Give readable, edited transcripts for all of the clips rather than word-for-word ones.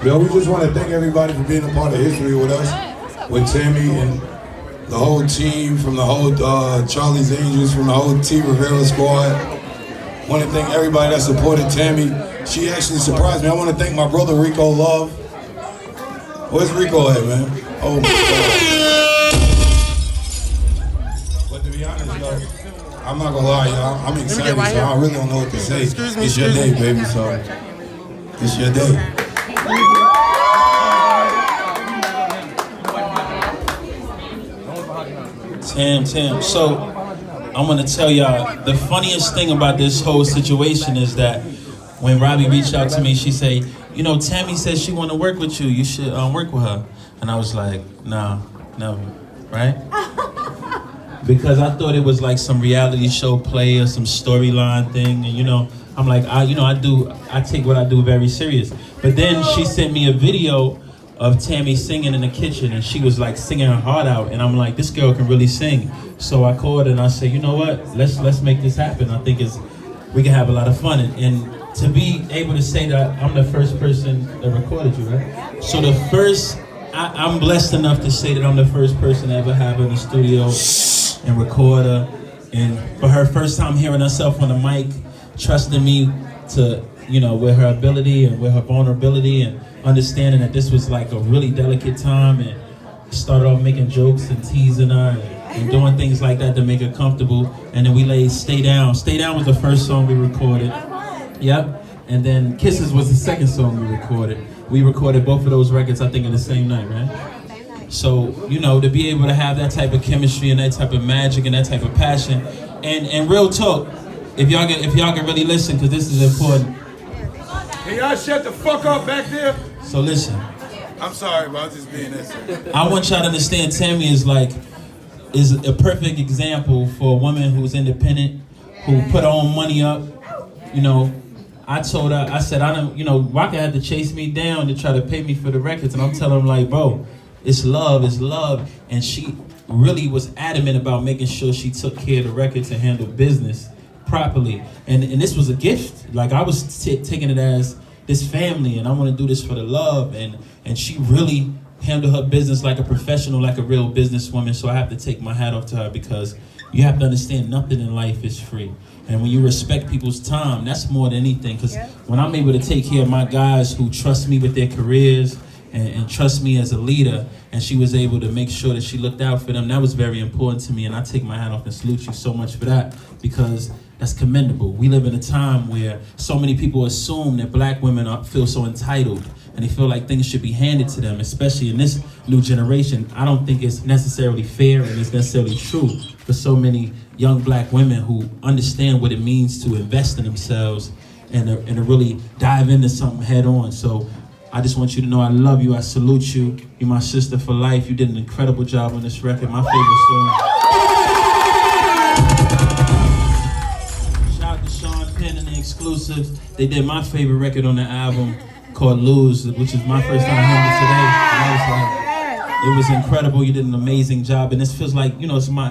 Yo, we just want to thank everybody for being a part of history with us, with Tammy and the whole team, from the whole Charlie's Angels, from the whole Tammy Rivera squad. Want to thank everybody that supported Tammy. She actually surprised me. I want to thank my brother Rico Love. Where's Rico at, man? Oh my God. But to be honest, yo, I'm not gonna lie, y'all. I'm excited, so I really don't know what to say. It's your day, baby, so it's your day. Tam. So I'm gonna tell y'all the funniest thing about this whole situation is that when Robbie reached out to me, she said, you know, Tammy says she want to work with you. You should work with her. And I was like, nah, never, right? Because I thought it was like some reality show play or some storyline thing, and you know, I'm like, I take what I do very serious. But then she sent me a video of Tammy singing in the kitchen, and she was like singing her heart out, and I'm like, this girl can really sing. So I called and I said, you know what, let's make this happen. I think we can have a lot of fun, and to be able to say that I'm the first person that recorded you, right? So the first, I'm blessed enough to say that I'm the first person to ever have her in the studio and record her, and for her first time hearing herself on the mic, trusting me to, you know, with her ability and with her vulnerability, and understanding that this was like a really delicate time, and started off making jokes and teasing her and doing things like that to make her comfortable. And then we laid Stay Down. Stay Down was the first song we recorded. Yep. And then Kisses was the second song we recorded. We recorded both of those records, I think, in the same night, right? So, you know, to be able to have that type of chemistry and that type of magic and that type of passion, and real talk, if y'all can really listen, because this is important. Can y'all shut the fuck up back there? So listen. I'm sorry, but I was just being that. I want y'all to understand Tammy is a perfect example for a woman who's independent, who put her own money up. You know, I told her, I said, Waka had to chase me down to try to pay me for the records, and I'm telling him like, bro, it's love. And she really was adamant about making sure she took care of the records and handled business properly. And this was a gift. Like, I was taking it as this family, and I want to do this for the love. And she really handled her business like a professional, like a real businesswoman. So I have to take my hat off to her, because you have to understand nothing in life is free. And when you respect people's time, that's more than anything. Because when I'm able to take care of my guys who trust me with their careers and trust me as a leader, and she was able to make sure that she looked out for them, that was very important to me. And I take my hat off and salute you so much for that, because that's commendable. We live in a time where so many people assume that black women feel so entitled, and they feel like things should be handed to them, especially in this new generation. I don't think it's necessarily fair, and it's necessarily true for so many young black women who understand what it means to invest in themselves and to really dive into something head on. So I just want you to know I love you, I salute you. You're my sister for life. You did an incredible job on this record, my favorite song. Shout out to Sean Penn and the Exclusives. They did my favorite record on the album called Lose, which is my first time hearing it today. And I was like, it was incredible. You did an amazing job, and this feels like, you know, I feel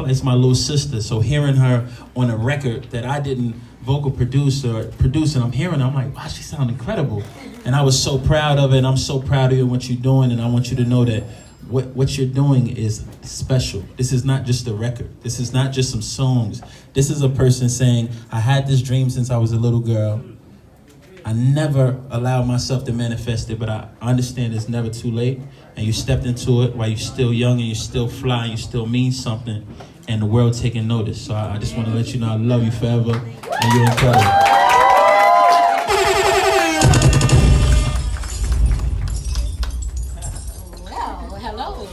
like it's my little sister. So hearing her on a record that I didn't vocal produce, and I'm hearing her, I'm like, wow, she sounds incredible. And I was so proud of it, and I'm so proud of you and what you're doing, and I want you to know that what you're doing is special. This is not just a record. This is not just some songs. This is a person saying, I had this dream since I was a little girl. I never allowed myself to manifest it, but I understand it's never too late. And you stepped into it while you're still young, and you're still fly, and you still mean something, and the world taking notice. So I just want to let you know I love you forever, and you're incredible. Well, hello.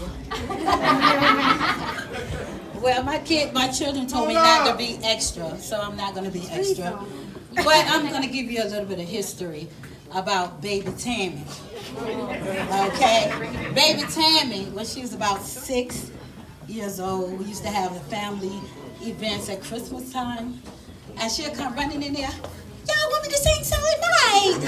Well, my children told me not to be extra, so I'm not going to be extra. But I'm going to give you a little bit of history about baby Tammy. Okay? Baby Tammy, when she was about 6 years old, we used to have the family events at Christmas time. And she'll come running in there, y'all want me to sing Silent Night?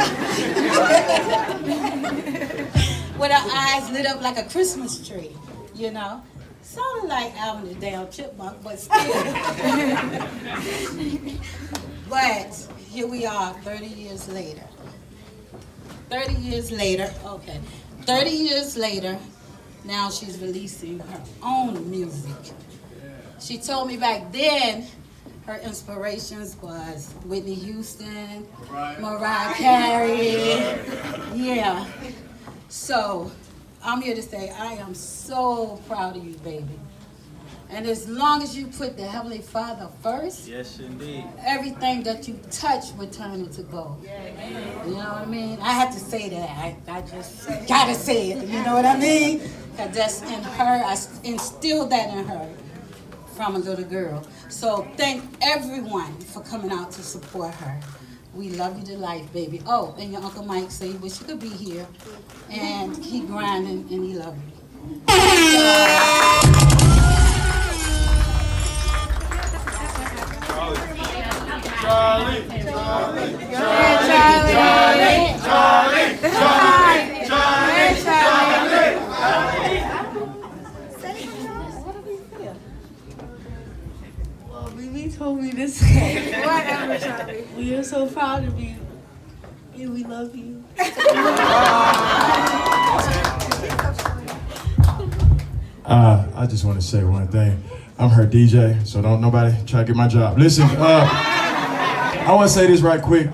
With her eyes lit up like a Christmas tree, you know? Sounding like Alvin the damn Chipmunk, but still. But here we are 30 years later. 30 years later, okay, 30 years later, now she's releasing her own music. She told me back then her inspirations was Whitney Houston, Mariah Carey. Yeah. So I'm here to say I am so proud of you, baby. And as long as you put the Heavenly Father first, Yes, indeed. everything that you touch will turn into gold. You know what I mean? I have to say that. I just gotta say it. You know what I mean? Because that's in her. I instilled that in her from a little girl. So thank everyone for coming out to support her. We love you to life, baby. Oh, and your Uncle Mike said he wish you could be here. And keep grinding, and he love you. Charlie. Well, Mimi told me to say, whatever, Charlie. We are so proud of you, and we love you. I just want to say one thing. I'm her DJ, so don't nobody try to get my job. Listen, I want to say this right quick.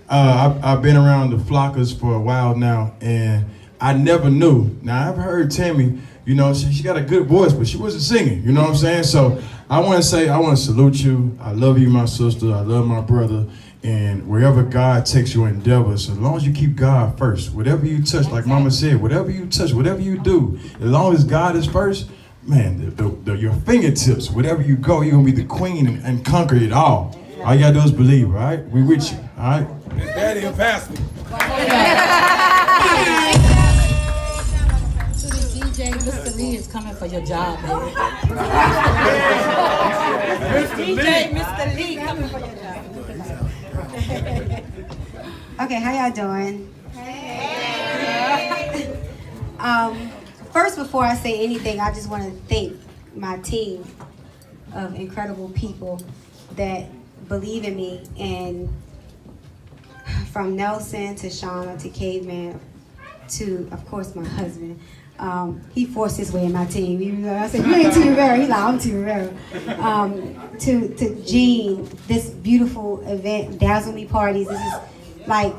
I've been around the Flockas for a while now, and I never knew. Now, I've heard Tammy, you know, she got a good voice, but she wasn't singing, you know what I'm saying? So I want to say, I want to salute you. I love you, my sister. I love my brother. And wherever God takes your endeavors, as long as you keep God first, whatever you touch, like Mama said, whatever you touch, whatever you do, as long as God is first, man, your fingertips, whatever you go, you're going to be the queen and conquer it all. All you got to do is believe, all right? We with you, all right? His daddy a pastor. To the DJ, Mr. Lee is coming for your job, baby. DJ, Mr. Lee coming for your job. Okay, how y'all doing? Hey. First, before I say anything, I just want to thank my team of incredible people that believe in me, and from Nelson to Shauna to Caveman to, of course, my husband. He forced his way in my team. Even though I said, you ain't T. Rivera. He's like, I'm T. Rivera. To Jean, this beautiful event, Dazzle Me Parties. This is like,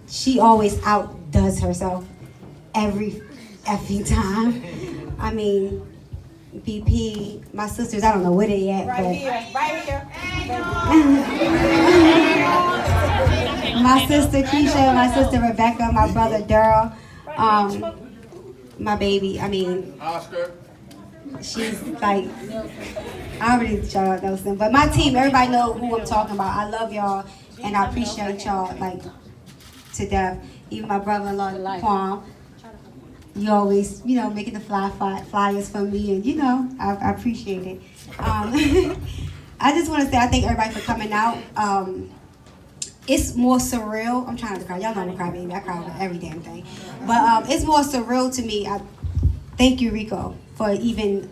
she always outdoes herself every effing time. I mean, BP, my sisters, I don't know where they at. Right here. My sister Keisha, my sister Rebecca, my brother Daryl. My baby, I mean, Oscar. she's like, I already shout out Nelson, but my team, everybody know who I'm talking about. I love y'all, and I appreciate y'all, like, to death. Even my brother-in-law, Kwam, you always, you know, making the flyers for me, and, you know, I appreciate it. I just want to say I thank everybody for coming out. It's more surreal. I'm trying to cry. Y'all know I'm a crybaby. I cry over every damn thing. But it's more surreal to me. I thank you, Rico, for even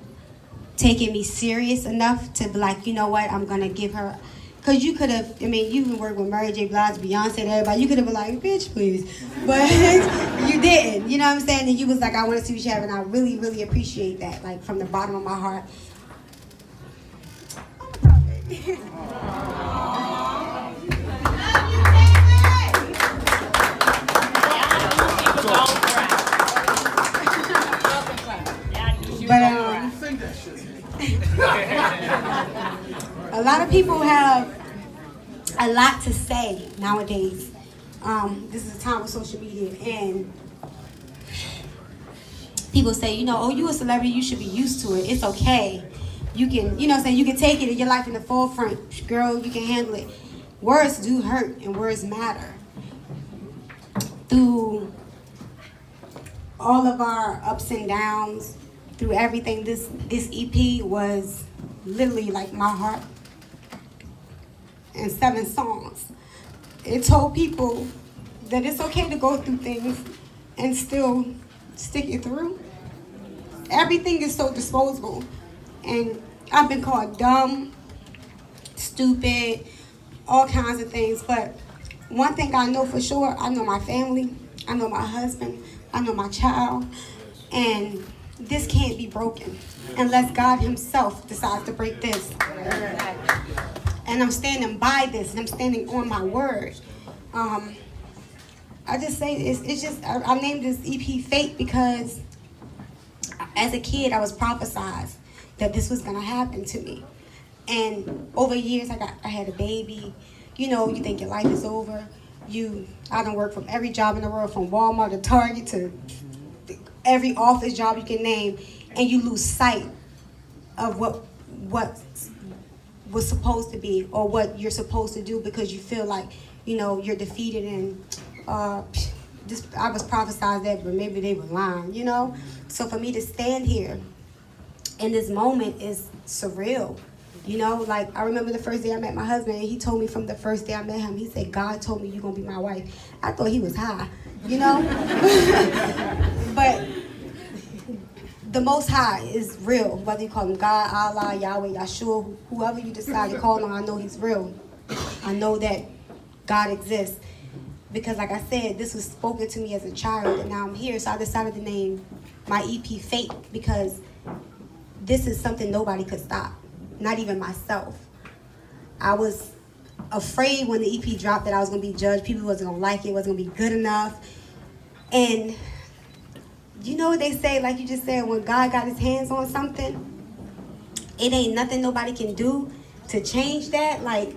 taking me serious enough to be like, you know what, I'm going to give her. Because you could have, I mean, you even worked with Mary J. Blige, Beyonce, and everybody. You could have been like, bitch, please. But you didn't. You know what I'm saying? And you was like, I want to see what you have. And I really, really appreciate that, like, from the bottom of my heart. But a lot of people have a lot to say nowadays. This is a time with social media, and people say, you know, oh, you a celebrity, you should be used to it. It's okay. You can, you know what I'm saying, you can take it in your life in the forefront. Girl, you can handle it. Words do hurt, and words matter. Through all of our ups and downs, through everything, this EP was literally like my heart and 7 songs. It told people that it's okay to go through things and still stick it through. Everything is so disposable, and I've been called dumb, stupid, all kinds of things, but one thing I know for sure, I know my family, I know my husband, I know my child, and this can't be broken unless God himself decides to break this. And I'm standing by this, and I'm standing on my word. I just say it's just, I named this EP Fate because as a kid I was prophesied that this was gonna happen to me. And over years I had a baby. You know, you think your life is over. I done worked from every job in the world, from Walmart to Target to every office job you can name, and you lose sight of what was supposed to be or what you're supposed to do because you feel like, you know, you're defeated. And I was prophesied that, but maybe they were lying, you know? So for me to stand here in this moment is surreal. You know, like I remember the first day I met my husband, and he told me from the first day I met him, he said, God told me you're gonna be my wife. I thought he was high, you know? But the Most High is real, whether you call him God, Allah, Yahweh, Yahshua, whoever you decide to call him, I know he's real. I know that God exists. Because like I said, this was spoken to me as a child, and now I'm here, so I decided to name my EP Fate, because this is something nobody could stop, not even myself. I was afraid when the EP dropped that I was gonna be judged, people wasn't gonna like it, wasn't gonna be good enough. And you know what they say, like you just said, when God got his hands on something, it ain't nothing nobody can do to change that. Like,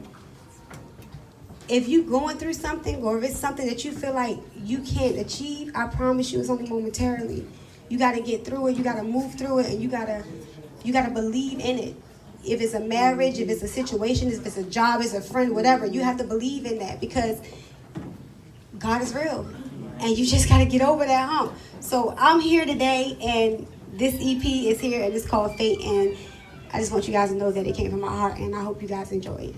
if you going through something, or if it's something that you feel like you can't achieve, I promise you it's only momentarily. You gotta get through it, you gotta move through it, and you gotta believe in it. If it's a marriage, if it's a situation, if it's a job, it's a friend, whatever, you have to believe in that, because God is real. And you just gotta get over that hump. So I'm here today, and this EP is here, and it's called Fate, and I just want you guys to know that it came from my heart, and I hope you guys enjoy it.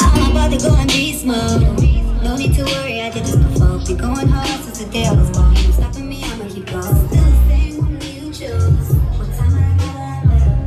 I'm about to go in beast mode. No need to worry, I did this before. Been going hard since the day I was